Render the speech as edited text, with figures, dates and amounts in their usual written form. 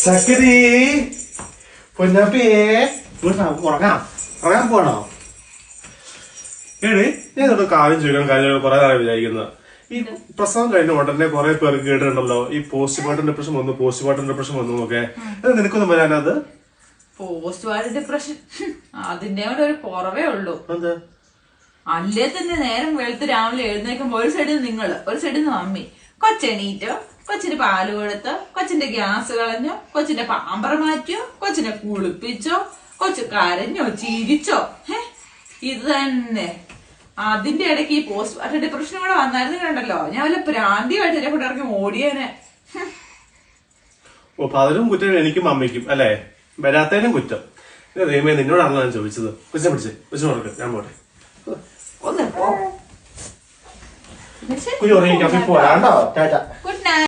ചക്കരി പൊന്നപ്പിയേ ഉറങ്ങാൻ പോണോ? ഏടി ഞാൻ ഇവിടെ കാര്യം ചോദിക്കണം. കാര്യം കുറെ നാളെ വിചാരിക്കുന്നത്. ഈ പ്രസവം കഴിഞ്ഞ ഉടനെ കുറെ പേർക്ക് കേട്ടിട്ടുണ്ടല്ലോ, ഈ പോസ്റ്റ്മോർട്ടം ഡിപ്രഷൻ വന്നു ഒക്കെ. നിനക്കൊന്നും വരാനത്? പോസ്റ്റ്മോർട്ടം ഡിപ്രഷൻ അതിന്റെ കൂടെ ഒരു കുറവേ ഉള്ളൂ. അല്ലേ തന്നെ നേരം വെളുത്ത് രാവിലെ എഴുന്നേക്കുമ്പോ ഒരു സൈഡിൽ നിന്ന് നിങ്ങള്, ഒരു സൈഡിൽ നിന്ന് മമ്മി. കൊച്ചെണീറ്റോ, കൊച്ചിന് പാല് കൊടുത്തോ, കൊച്ചിന്റെ ഗ്യാസ് കളഞ്ഞോ, കൊച്ചിന്റെ പാമ്പർ മാറ്റിയോ, കൊച്ചിനെ കുളിപ്പിച്ചോ, കൊച്ചു കരഞ്ഞോ ചിരിച്ചോ. ഇത് തന്നെ. അതിന്റെ ഇടയ്ക്ക് ഈ പോസ്റ്റ്മോർട്ടം ഡിപ്രഷൻ കൂടെ വന്നായിരുന്നു കണ്ടല്ലോ, ഞാൻ വല്ല പ്രാന്തിയായിട്ട് എന്നെ കൂടെ ഇറങ്ങി ഓടിയേനെ. ഓ, പലരും കുറ്റം എനിക്കും അമ്മയ്ക്കും അല്ലേ? വരാത്തതിനും കുറ്റം. ദൈവമേ, നിന്നോടാണല്ലോ ഞാൻ ചോദിച്ചത്. കൊച്ചിനെ പിടിച്ച് കൊടുക്ക, ഞാൻ പോട്ടെ. ഒന്ന് പോ. കുഞ്ഞു ഉറങ്ങിക്കാം, പോരാണ്ടോ? Good night.